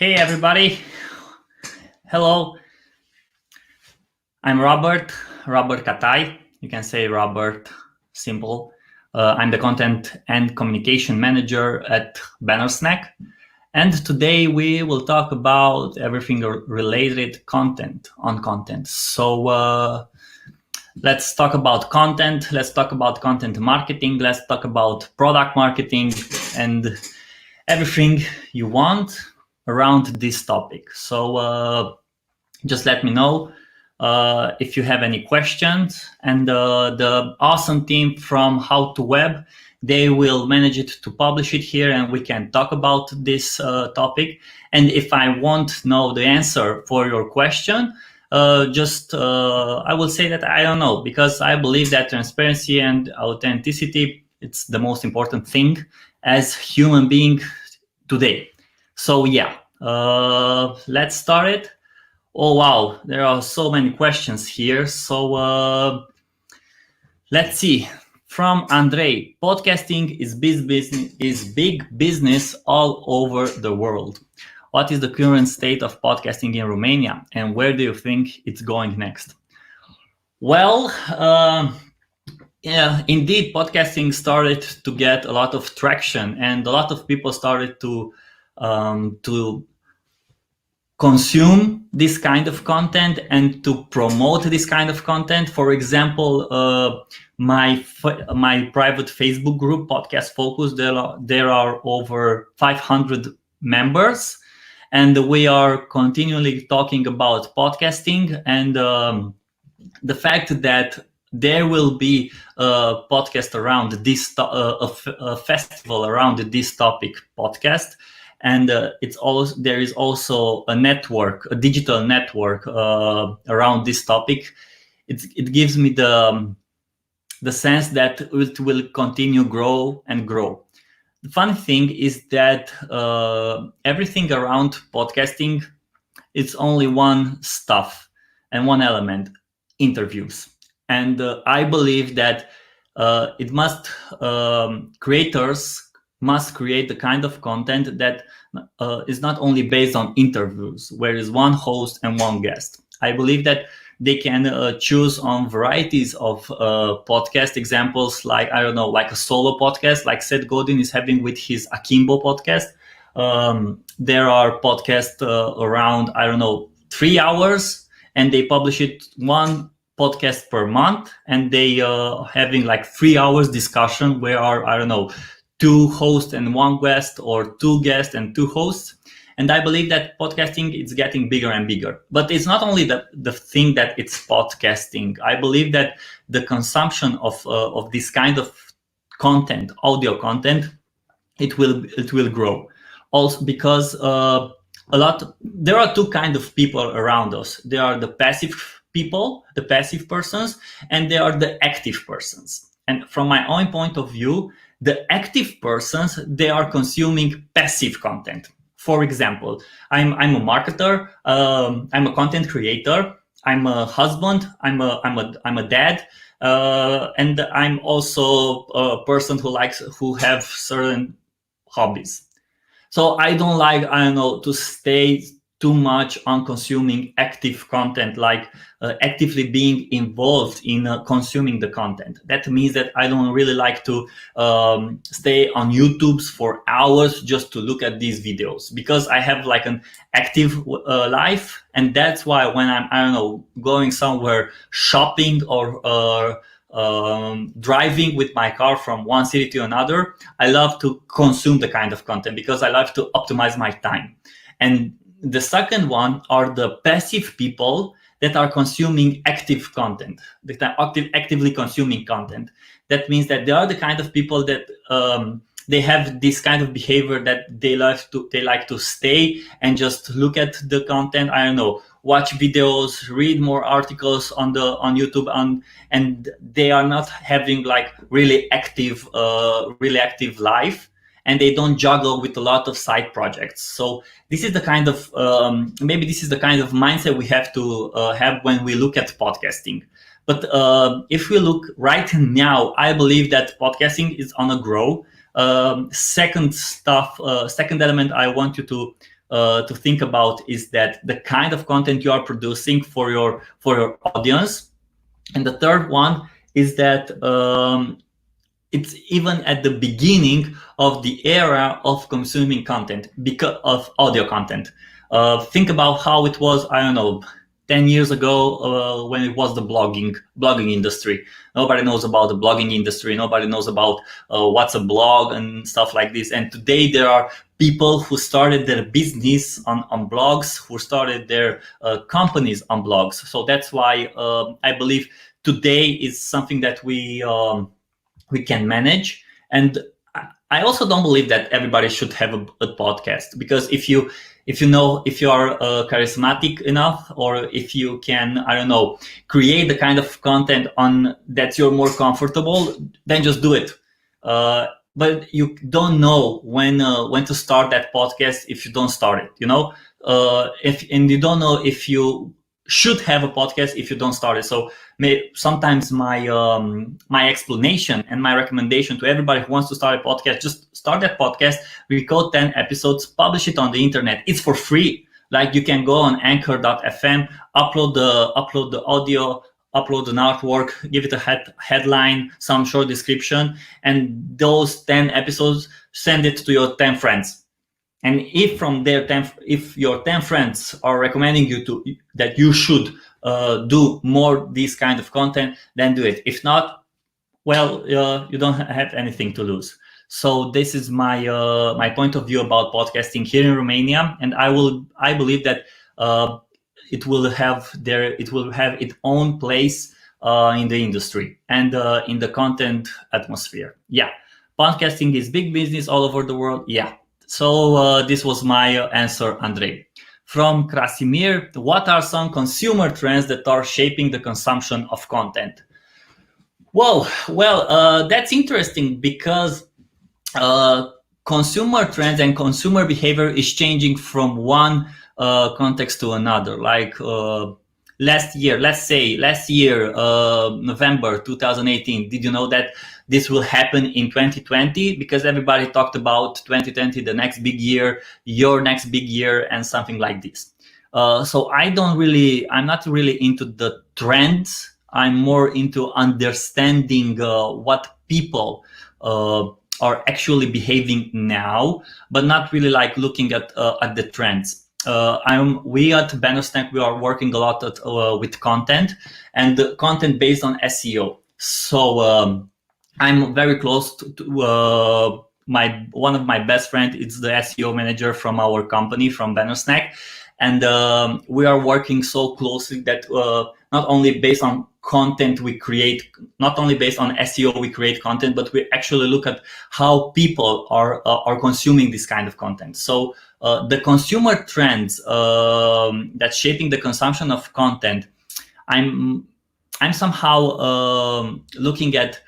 Hey everybody, hello. I'm Robert Katai. You can say Robert, simple. I'm the content and communication manager at Bannersnack. And today we will talk about everything related on content. So let's talk about content. Let's talk about content marketing. Let's talk about product marketing and everything you want around this topic. So just let me know if you have any questions, and the awesome team from How to Web, they will manage it to publish it here and we can talk about this topic. And if I won't know the answer for your question, I will say that I don't know, because I believe that transparency and authenticity, it's the most important thing as human being today. So yeah, let's start it. Oh wow, there are so many questions here. So let's see. From Andrei, podcasting is big business all over the world. What is the current state of podcasting in Romania, and where do you think it's going next? Well, yeah, indeed, podcasting started to get a lot of traction, and a lot of people started to consume this kind of content and to promote this kind of content. For example, my private Facebook group, Podcast Focus, there are over 500 members, and we are continually talking about podcasting, and the fact that there will be a podcast around this, a festival around this topic podcast. And there is also a network, a digital network around this topic. It gives me the sense that it will continue grow and grow. The funny thing is that everything around podcasting, it's only one stuff and one element: interviews. And I believe that creators must create the kind of content that is not only based on interviews, where is one host and one guest. I believe that they can choose on varieties of podcast examples, like, I don't know, like a solo podcast, like Seth Godin is having with his Akimbo podcast. There are podcasts around, I don't know, 3 hours, and they publish it one podcast per month, and they having like 3 hours discussion where are, I don't know, 2 hosts and 1 guest, or 2 guests and 2 hosts. And I believe that podcasting is getting bigger and bigger. But it's not only the thing that it's podcasting. I believe that the consumption of this kind of content, audio content, it will grow. Also because there are 2 kinds of people around us. There are the passive people, the passive persons, and there are the active persons. And from my own point of view, the active persons, they are consuming passive content. For example, I'm a marketer, I'm a content creator, I'm a husband, I'm a dad, and I'm also a person who have certain hobbies. So I don't like, I don't know, to stay too much on consuming active content, like actively being involved in consuming the content. That means that I don't really like to stay on YouTube for hours just to look at these videos, because I have like an active life. And that's why when I'm, I don't know, going somewhere shopping or driving with my car from one city to another, I love to consume the kind of content because I love to optimize my time. And the second one are the passive people that are consuming active content, that are actively consuming content. That means that they are the kind of people that they have this kind of behavior, that they like to stay and just look at the content. I don't know, watch videos, read more articles on YouTube, and they are not having like really active life. And they don't juggle with a lot of side projects. So this is the kind of maybe this is the kind of mindset we have to have when we look at podcasting. But if we look right now, I believe that podcasting is on a grow. Second element I want you to to think about is that the kind of content you are producing for your audience. And the third one is that it's even at the beginning of the era of consuming content, because of audio content. Think about how it was, I don't know, 10 years ago when it was the blogging industry. Nobody knows about the blogging industry. Nobody knows about what's a blog and stuff like this. And today there are people who started their business on blogs, who started their companies on blogs. So that's why I believe today is something that we can manage. And I also don't believe that everybody should have a podcast, because if you are charismatic enough, or if you can, I don't know, create the kind of content on that you're more comfortable, then just do it. But you don't know when to start that podcast if you don't start it, and you don't know if you should have a podcast if you don't start it. So sometimes my explanation and my recommendation to everybody who wants to start a podcast: just start that podcast, record 10 episodes, publish it on the internet. It's for free. Like, you can go on anchor.fm, upload the audio, upload an artwork, give it a headline, some short description, and those 10 episodes, send it to your 10 friends. And if from their if your 10 friends are recommending you that you should do more this kind of content, then do it. If not, well, you don't have anything to lose. So this is my point of view about podcasting here in Romania, and I believe that it will have its own place in the industry and in the content atmosphere. Yeah, podcasting is big business all over the world. Yeah. So this was my answer, Andrei. From Krasimir: what are some consumer trends that are shaping the consumption of content? Well, that's interesting, because consumer trends and consumer behavior is changing from one context to another. Like last year, November 2018, did you know that this will happen in 2020? Because everybody talked about 2020, the next big year, your next big year, and something like this. So I'm not really into the trends. I'm more into understanding what people are actually behaving now, but not really like looking at the trends. We at Bannersnack, we are working a lot with content, and the content based on SEO. So I'm very close to one of my best friends. It's the SEO manager from our company, from Bannersnack, and we are working so closely that not only based on content we create, not only based on SEO we create content, but we actually look at how people are consuming this kind of content. So the consumer trends that's shaping the consumption of content, I'm somehow looking at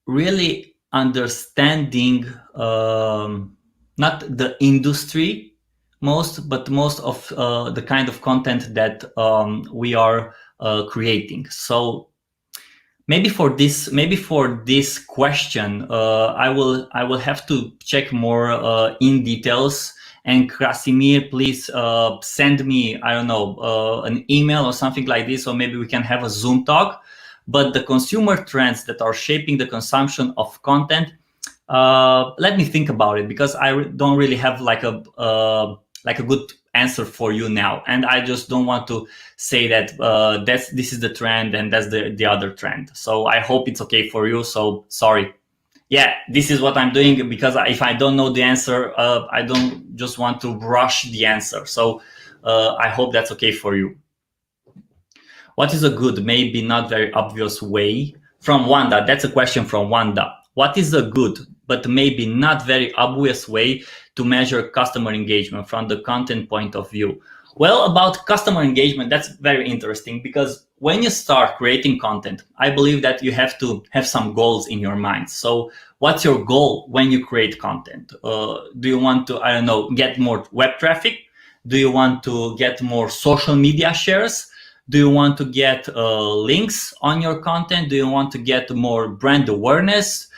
really understanding not the industry but most of the kind of content that we are creating. So maybe for this question, I will have to check more in details. And Krasimir, please send me, I don't know, an email or something like this, or maybe we can have a Zoom talk. But the consumer trends that are shaping the consumption of content, let me think about it, because I don't really have like a good answer for you now, and I just don't want to say that this is the trend and that's the other trend. So I hope it's okay for you. So sorry. Yeah, this is what I'm doing, because if I don't know the answer, I don't just want to rush the answer. So I hope that's okay for you. What is a good, maybe not very obvious way? From Wanda, that's a question from Wanda. What is a good, but maybe not very obvious way to measure customer engagement from the content point of view? Well, about customer engagement, that's very interesting, because when you start creating content, I believe that you have to have some goals in your mind. So what's your goal when you create content? Do you want to, I don't know, get more web traffic? Do you want to get more social media shares? Do you want to get links on your content? Do you want to get more brand awareness?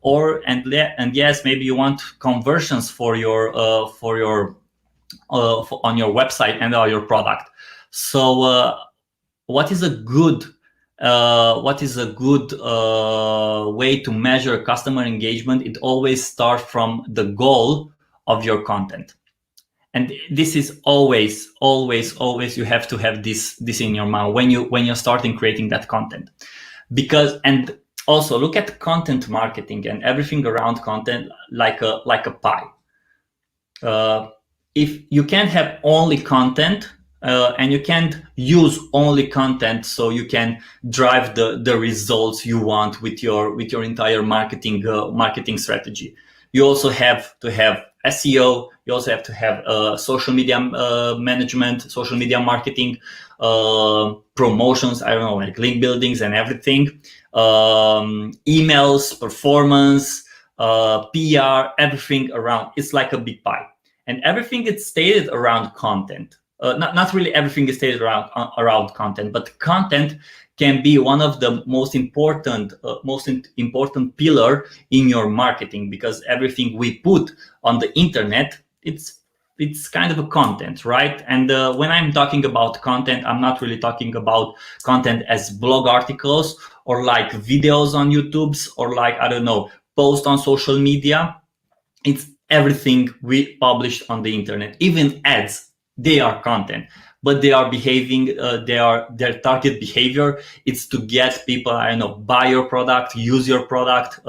and yes, maybe you want conversions for your on your website and your product. So what is a good way to measure customer engagement? It always starts from the goal of your content. And this is always you have to have this in your mind when you're starting creating that content. Because, and also look at content marketing and everything around content like a pie. If you can't have only content, and you can't use only content so you can drive the results you want with your entire marketing strategy. You also have to have SEO. You also have to have social media management, social media marketing, promotions, I don't know, like link buildings and everything, emails, performance, PR, everything around. It's like a big pie. And everything is stated around content. Not really everything is stated around content, but content can be one of the most important pillar in your marketing, because everything we put on the internet, it's kind of a content, right? And when I'm talking about content, I'm not really talking about content as blog articles or like videos on YouTube's or like, I don't know, posts on social media. It's everything we published on the internet, even ads. They are content, but they are behaving. Their target behavior. It's to get people, I don't know, buy your product, use your product,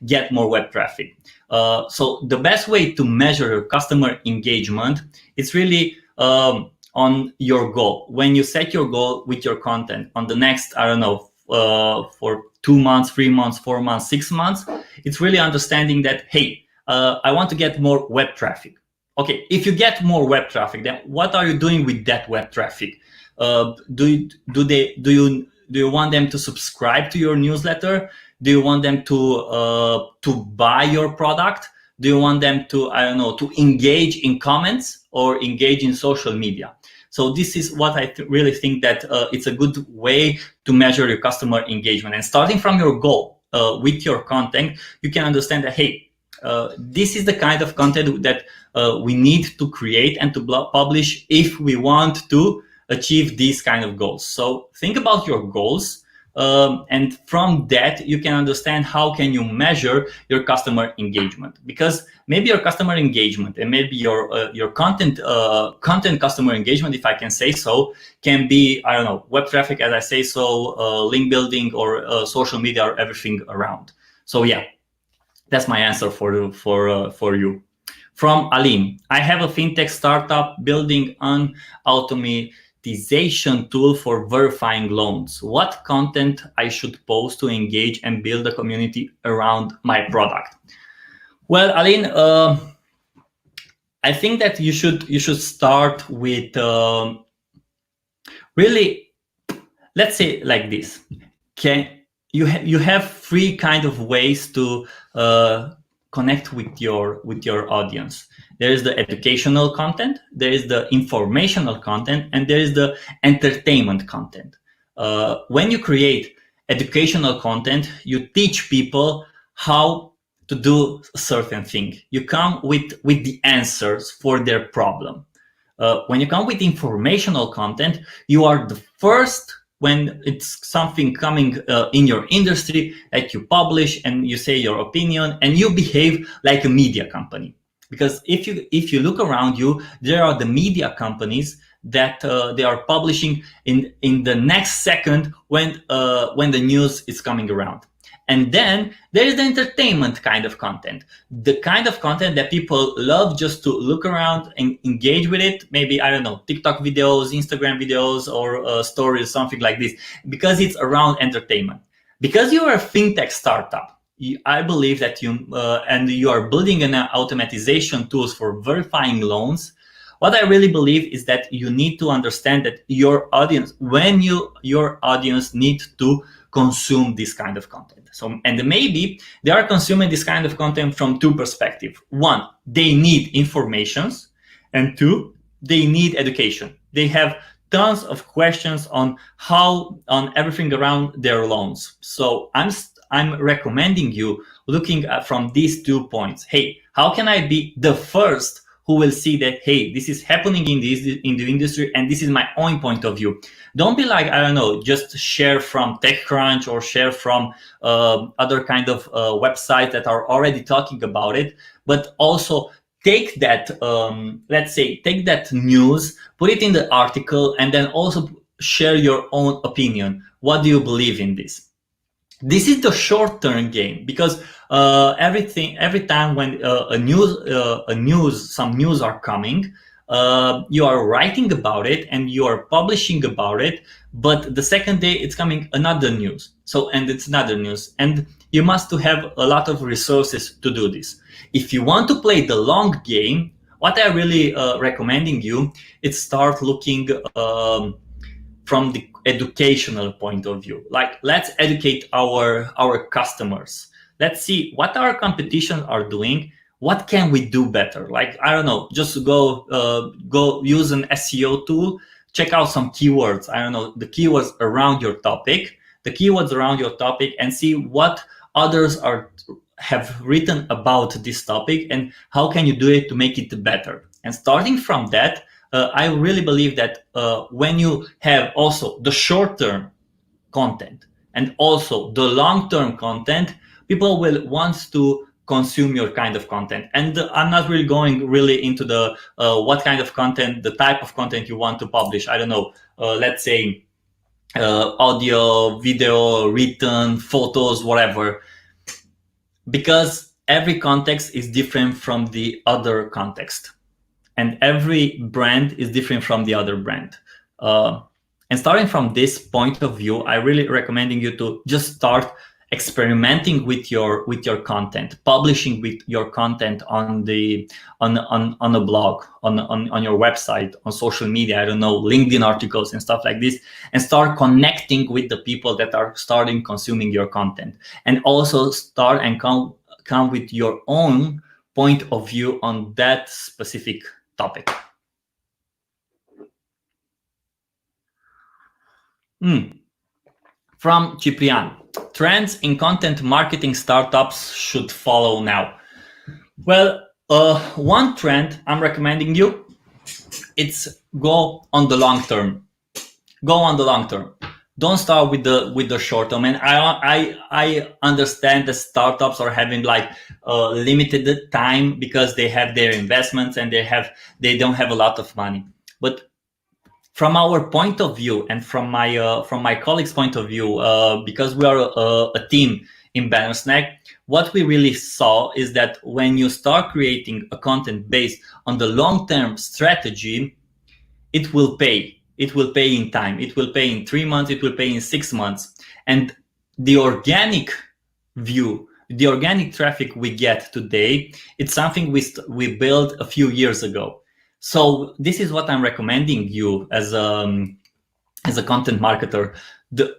get more web traffic. So the best way to measure your customer engagement is really on your goal. When you set your goal with your content on the next, I don't know, for 2 months, 3 months, 4 months, 6 months, it's really understanding that, hey, I want to get more web traffic. Okay, if you get more web traffic, then what are you doing with that web traffic? Do you want them to subscribe to your newsletter? Do you want them to buy your product? Do you want them to, I don't know, to engage in comments or engage in social media? So this is what I really think that it's a good way to measure your customer engagement. And starting from your goal with your content, you can understand that, hey, this is the kind of content that we need to create and to publish if we want to achieve these kind of goals. So think about your goals, and from that you can understand how can you measure your customer engagement. Because maybe your customer engagement and maybe your content customer engagement, if I can say so, can be, I don't know, web traffic, as I say so, link building, or social media, or everything around. So yeah, that's my answer for you. From Alin, I have a fintech startup building an automatization tool for verifying loans. What content I should post to engage and build a community around my product? Well, Alin, I think that you should start with really, let's say like this. You have 3 kind of ways to connect with your audience. There is the educational content, there is the informational content, and there is the entertainment content. When you create educational content, you teach people how to do a certain thing. You come with the answers for their problem. When you come with informational content, you are the first when it's something coming in your industry that you publish and you say your opinion and you behave like a media company. Because if you look around you, there are the media companies that they are publishing in the next second when the news is coming around. And then there is the entertainment kind of content, the kind of content that people love just to look around and engage with it. Maybe, I don't know, TikTok videos, Instagram videos, or stories, something like this, because it's around entertainment. Because you are a fintech startup, I believe that you are building an automatization tools for verifying loans. What I really believe is that you need to understand that your audience, your audience need to consume this kind of content. So, and maybe they are consuming this kind of content from 2 perspectives. 1, they need informations, and 2, they need education. They have tons of questions on everything around their loans. So I'm recommending you looking at from these 2 points. Hey, how can I be the first who will see that, hey, this is happening in the industry and this is my own point of view? Don't be like, I don't know, just share from TechCrunch or share from other kind of websites that are already talking about it, but also take that, let's say, take that news, put it in the article, and then also share your own opinion. What do you believe in this? This is the short-term game, because every time when some news are coming, you are writing about it and you are publishing about it, but the second day it's coming another news. And it's another news, and you must to have a lot of resources to do this. If you want to play the long game, what I really recommending you is start looking from the educational point of view. Like, let's educate our customers. Let's see what our competition are doing. What can we do better? Like, I don't know, just go use an SEO tool, check out some keywords. I don't know, the keywords around your topic, and see what others have written about this topic and how can you do it to make it better. And starting from that, I really believe that when you have also the short-term content and also the long-term content, people will want to consume your kind of content. And I'm not really going really into the what kind of content, the type of content you want to publish. I don't know, let's say audio, video, written, photos, whatever, because every context is different from the other context. And every brand is different from the other brand. And starting from this point of view, I really recommending you to just start experimenting with your content, publishing with your content on a blog, on your website, on social media, I don't know, LinkedIn articles and stuff like this, and start connecting with the people that are starting consuming your content. And also start and come with your own point of view on that specific topic. From Ciprian, trends in content marketing startups should follow now. Well, one trend I'm recommending you, it's go on the long term. Don't start with the short term. And I understand that startups are having like limited time because they have their investments and they don't have a lot of money. But from our point of view and from my colleagues' point of view, because we are a team in Bannersnack, what we really saw is that when you start creating a content based on the long-term strategy, it will pay. It will pay in time. It will pay in 3 months. It will pay in 6 months. And the organic view, the organic traffic we get today, it's something we built a few years ago. So this is what I'm recommending you as a content marketer.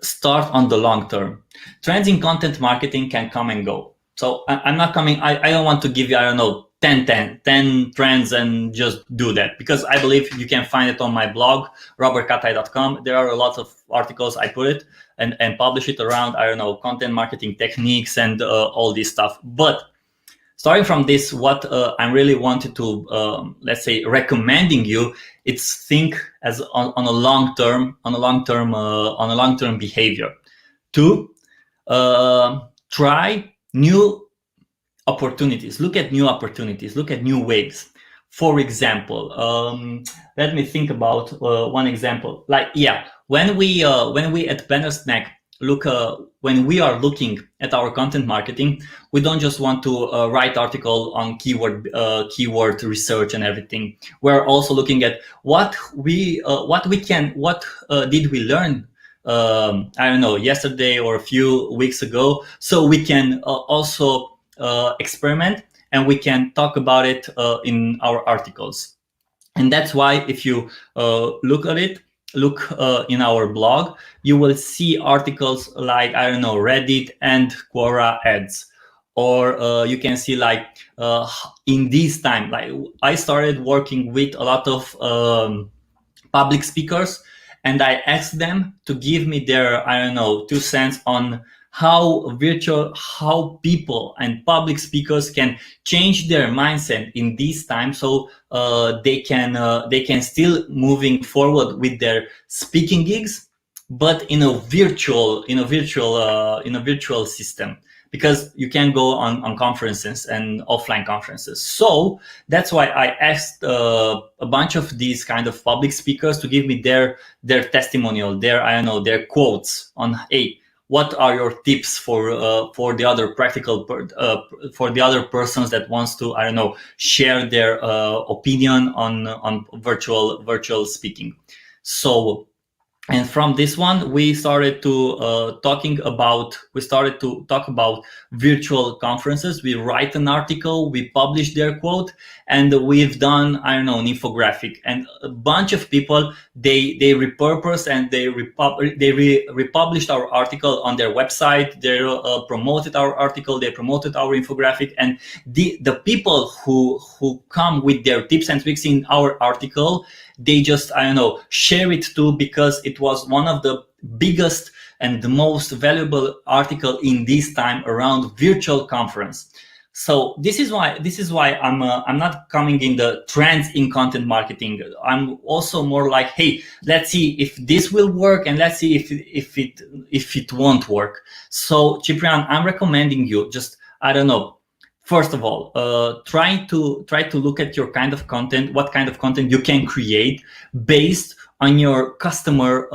Start on the long term. Trends in content marketing can come and go. So I'm not coming. I don't want to give you, I don't know, 10 trends and just do that, because I believe you can find it on my blog, robertkatai.com. There are a lot of articles I put it and publish it around, I don't know, content marketing techniques and all this stuff. But starting from this, what I really wanted to, let's say, recommending you, it's think as on a long term behavior. To try new opportunities, look at new opportunities, look at new waves. For example, let me think about one example. Like, when we at Bannersnack when we are looking at our content marketing, we don't just want to write article on keyword research and everything. We're also looking at what did we learn I don't know, yesterday or a few weeks ago, so we can also experiment and we can talk about it in our articles. And that's why if you look in our blog, you will see articles like, I don't know, Reddit and Quora ads. Or you can see like in this time, like I started working with a lot of public speakers, and I asked them to give me their, I don't know, 2 cents on how people and public speakers can change their mindset in this time, so they can still moving forward with their speaking gigs, but in a virtual system, because you can go on conferences and offline conferences. So that's why I asked a bunch of these kind of public speakers to give me their testimonial, their quotes on, hey, what are your tips for the other for the other persons that wants to, share their opinion on virtual speaking. So, and from this one, we started to talk about virtual conferences. We write an article, we publish their quote, and we've done, an infographic. And a bunch of people, they repurposed and they republished our article on their website. They promoted our article, they promoted our infographic, and the people who come with their tips and tricks in our article, they just, share it too, because it was one of the biggest and the most valuable article in this time around virtual conference. So this is why I'm not coming in the trends in content marketing. I'm also more like, hey, let's see if this will work, and let's see if it won't work. So Ciprian, I'm recommending you just, first of all, try to look at your kind of content, what kind of content you can create based on your customer,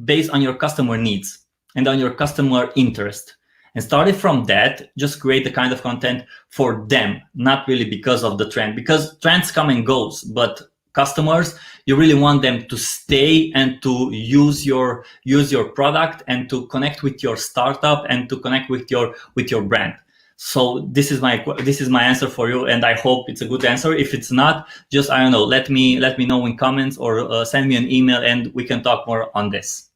based on your customer needs and on your customer interest. And starting from that, just create the kind of content for them, not really because of the trend, because trends come and goes, but customers, you really want them to stay and to use your product and to connect with your startup and to connect with your brand. So this is my answer for you, and I hope it's a good answer. If it's not, just let me know in comments, or send me an email and we can talk more on this.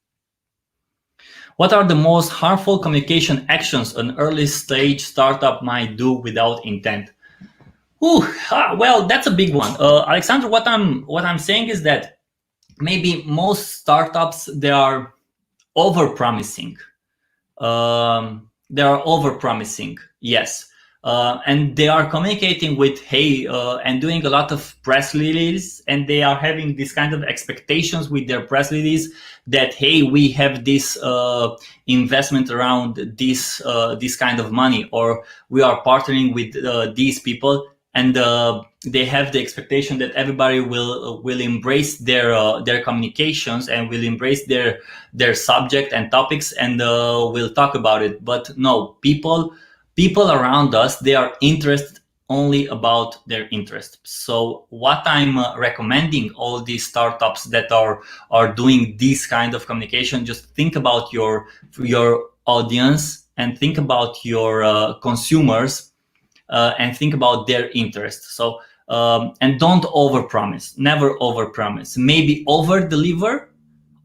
What are the most harmful communication actions an early stage startup might do without intent? Well, that's a big one, Alexander. What I'm saying is that maybe most startups, they are over-promising. They are over-promising, yes. And they are communicating with, hey, and doing a lot of press release, and they are having this kind of expectations with their press release that, hey, we have this investment around this kind of money, or we are partnering with these people, and they have the expectation that everybody will embrace their communications and will embrace their subject and topics, and will talk about it. But no, people around us, they are interested only about their interest. So what I'm recommending all these startups that are doing this kind of communication, just think about your audience, and think about your consumers, and think about their interest. So and don't overpromise. Never overpromise. Maybe overdeliver.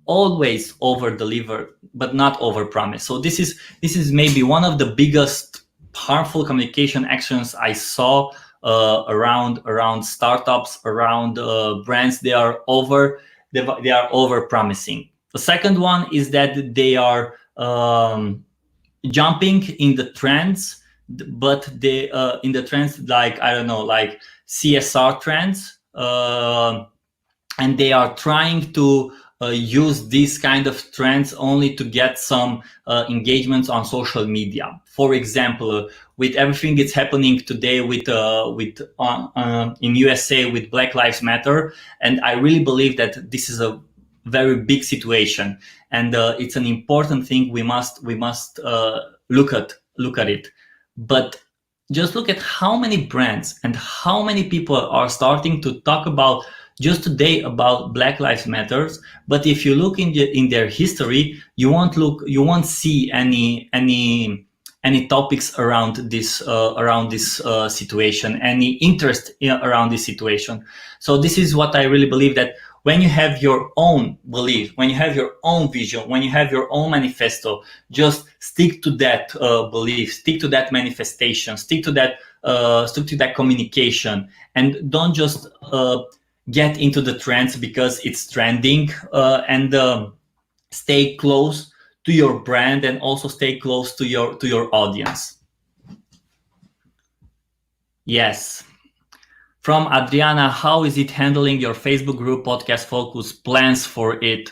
Always overdeliver, but not overpromise. So this is maybe one of the biggest harmful communication actions I saw around startups, around brands. They are over promising. The second one is that they are jumping in the trends, but they in the trends like like CSR trends, and they are trying to use these kind of trends only to get some engagements on social media. For example, with everything that's happening today with in USA with Black Lives Matter, and I really believe that this is a very big situation, and it's an important thing. We must look at it. But just look at how many brands and how many people are starting to talk about just today about Black Lives Matters. But if you look in their history, you won't see any topics around this situation, any interest around this situation. So this is what I really believe, that when you have your own belief, when you have your own vision, when you have your own manifesto, just stick to that belief, stick to that manifestation, stick to that communication, and don't just get into the trends because it's trending, and stay close to your brand and also stay close to your audience. Yes. From Adriana, how is it handling your Facebook group podcast focus, plans for it?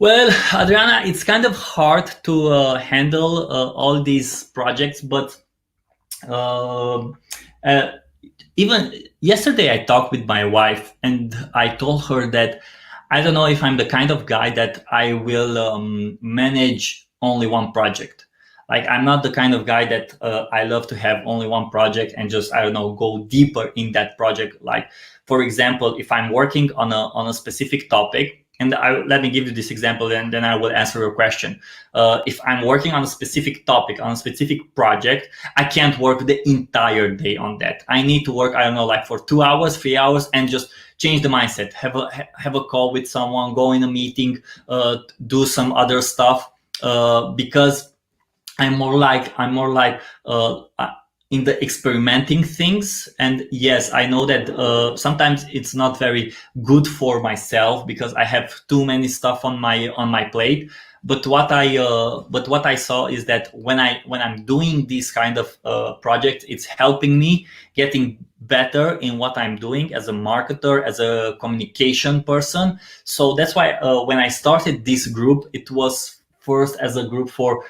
Well, Adriana, it's kind of hard to handle all these projects, but uh, uh, even yesterday I talked with my wife and I told her that I don't know if I'm the kind of guy that I will manage only one project. Like, I'm not the kind of guy that I love to have only one project and just, I don't know, go deeper in that project. Like, for example, if I'm working on a specific topic, and let me give you this example, and then I will answer your question. If I'm working on a specific topic, on a specific project, I can't work the entire day on that. I need to work, I don't know, like for 2 hours, 3 hours, and just change the mindset, have a call with someone, go in a meeting, do some other stuff, because I'm more like in the experimenting things. And yes, I know that sometimes it's not very good for myself because I have too many stuff on my plate. But what I saw is that when I'm doing this kind of project, it's helping me getting better in what I'm doing as a marketer, as a communication person. So that's why when I started this group, it was first as a group for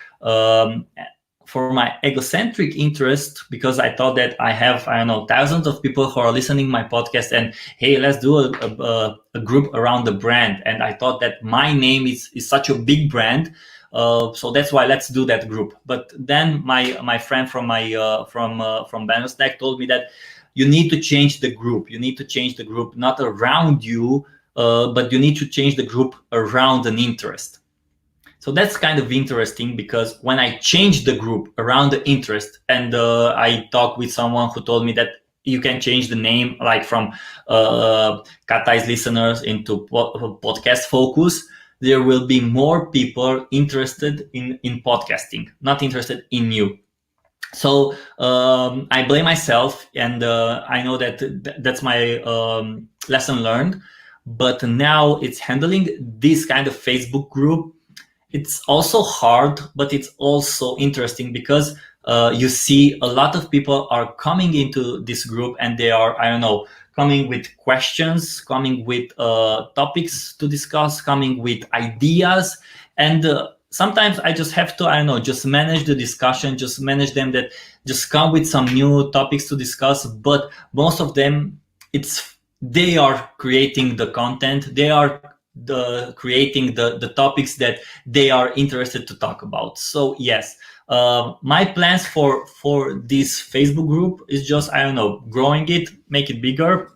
my egocentric interest, because I thought that I have, I don't know, thousands of people who are listening my podcast, and hey, let's do a group around the brand. And I thought that my name is such a big brand, so that's why let's do that group. But then my friend from Bannersnack told me that you need to change the group. You need to change the group not around you, but you need to change the group around an interest. So that's kind of interesting, because when I changed the group around the interest, and I talked with someone who told me that you can change the name, like from Katai's listeners into podcast focus, there will be more people interested in podcasting, not interested in you. So I blame myself, and I know that that's my lesson learned. But now it's handling this kind of Facebook group. It's also hard, but it's also interesting, because you see a lot of people are coming into this group, and they are, I don't know, coming with questions, coming with topics to discuss, coming with ideas. And sometimes I just have to, I don't know, just manage the discussion, just manage them, that just come with some new topics to discuss. But most of them, they are creating the content, they are creating the topics that they are interested to talk about. So yes, my plans for this Facebook group is just, I don't know, growing it, make it bigger,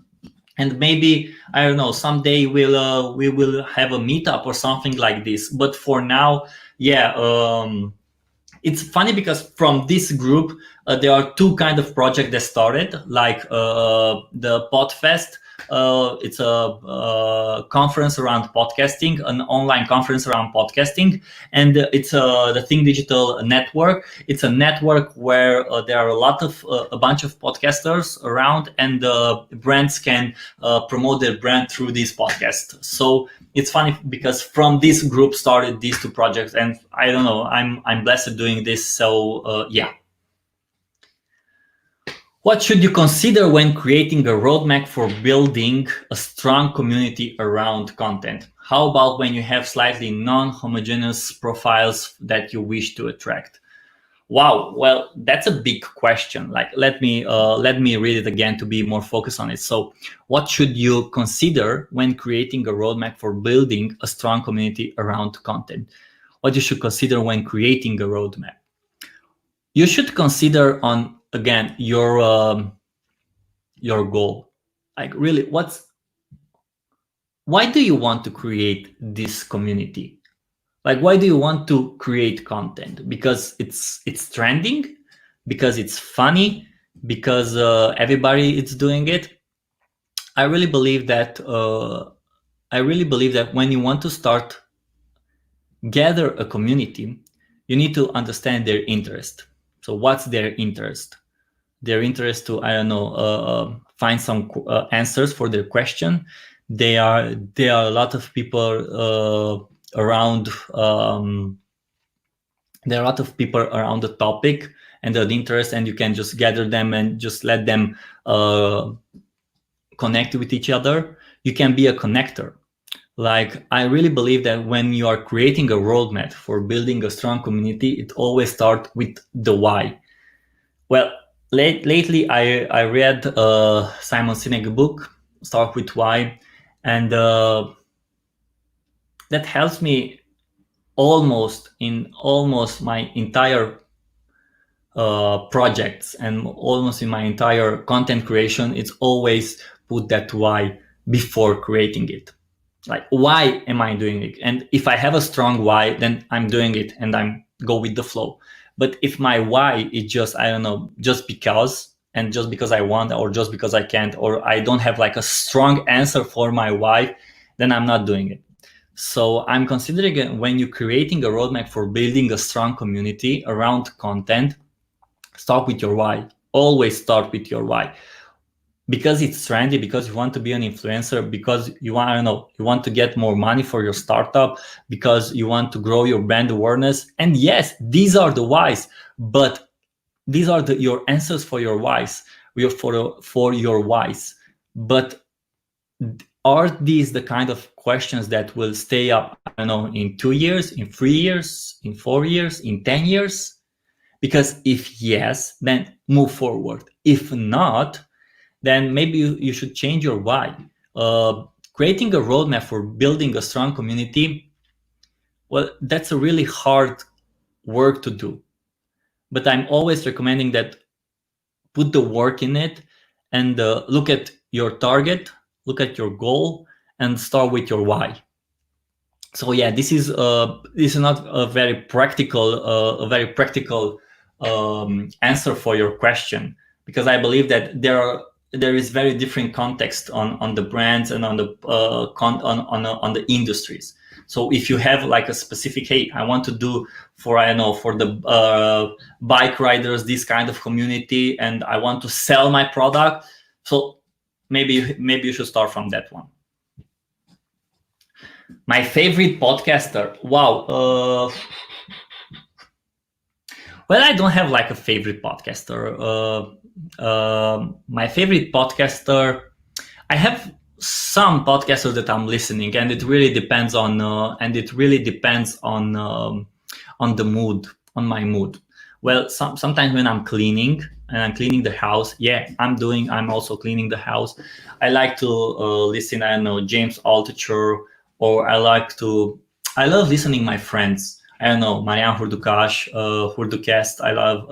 and maybe, I don't know, someday we will have a meetup or something like this. But for now, yeah, it's funny, because from this group there are two kind of projects that started, like the Podfest. It's a conference around podcasting, an online conference around podcasting, and it's the Think Digital Network. It's a network where there are a bunch of podcasters around, and brands can promote their brand through this podcast. So it's funny, because from this group started these two projects, and I don't know, I'm blessed doing this. So yeah. What should you consider when creating a roadmap for building a strong community around content? How about when you have slightly non-homogeneous profiles that you wish to attract? Wow, well, that's a big question. Like, let me read it again to be more focused on it. So, what should you consider when creating a roadmap for building a strong community around content? What you should consider when creating a roadmap? You should consider again your goal. Like, really, why do you want to create this community? Like, why do you want to create content? Because it's trending, because it's funny, because everybody is doing it. I really believe that when you want to start gather a community, you need to understand their interest. So what's their interest? Their interest to, I don't know, find some answers for their question. There are a lot of people around there are a lot of people around the topic and the interest, and you can just gather them and just let them connect with each other. You can be a connector. Like, I really believe that when you are creating a roadmap for building a strong community, it always starts with the why. Well, lately I read Simon Sinek book, Start with Why, and that helps me almost my entire projects and almost in my entire content creation. It's always put that why before creating it. Like, why am I doing it? And if I have a strong why, then I'm doing it and I'm go with the flow. But if my why is just, I don't know, just because, and just because I want, or just because I can't, or I don't have like a strong answer for my why, then I'm not doing it. So I'm considering, when you're creating a roadmap for building a strong community around content, start with your why. Always start with your why. Because it's trendy, because you want to be an influencer, because you want, I don't know, you want to get more money for your startup, because you want to grow your brand awareness. And yes, these are the whys, but these are your answers for your whys, for your whys. But are these the kind of questions that will stay up, I don't know, in 2 years, in 3 years, in 4 years, in 10 years? Because if yes, then move forward. If not, then maybe you should change your why. Creating a roadmap for building a strong community, well, that's a really hard work to do. But I'm always recommending that put the work in it and look at your target, look at your goal, and start with your why. So yeah, this is not a very practical answer for your question, because I believe that there is very different context on the brands and on the on the industries. So if you have like a specific, hey, I want to do for, I don't know, for the bike riders, this kind of community, and I want to sell my product, so maybe you should start from that one. My favorite podcaster, wow. Well, I don't have like a favorite podcaster. My favorite podcaster, I have some podcasters that I'm listening, and it really depends on the mood, on my mood. Well, sometimes when I'm cleaning and I'm cleaning the house, yeah, I'm also cleaning the house. I like to listen, I don't know, James Altucher, or I love listening my friends. I don't know, Marian Hurducaș, Hurducast. I love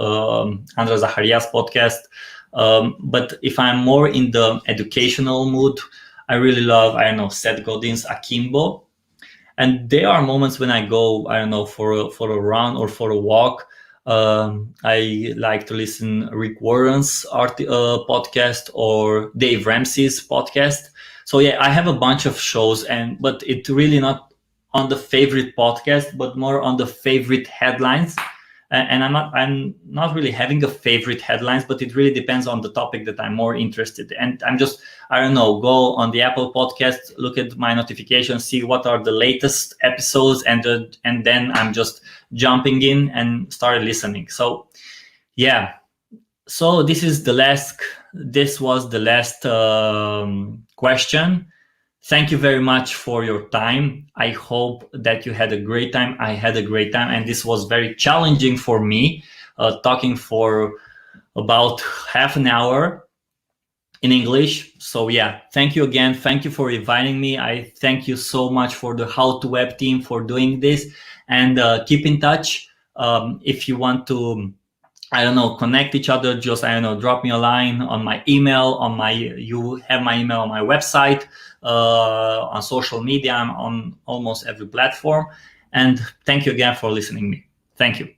Andra Zaharia's podcast. But if I'm more in the educational mood, I really love, I don't know, Seth Godin's Akimbo. And there are moments when I go, I don't know, for a run or for a walk. I like to listen Rick Warren's podcast or Dave Ramsey's podcast. So yeah, I have a bunch of shows, but it's really not on the favorite podcast, but more on the favorite headlines. And I'm not really having a favorite headlines, but it really depends on the topic that I'm more interested in. And I'm just, I don't know, go on the Apple podcast, look at my notifications, see what are the latest episodes, and then I'm just jumping in and start listening. So yeah, so this was the last question. Thank you very much for your time. I hope that you had a great time. I had a great time, and this was very challenging for me, talking for about half an hour in English. So yeah, thank you again. Thank you for inviting me. I thank you so much for the How to Web team for doing this, and keep in touch. If you want to, I don't know, connect each other, just, I don't know, drop me a line on my email, you have my email on my website, on social media. I'm on almost every platform. And thank you again for listening to me. Thank you.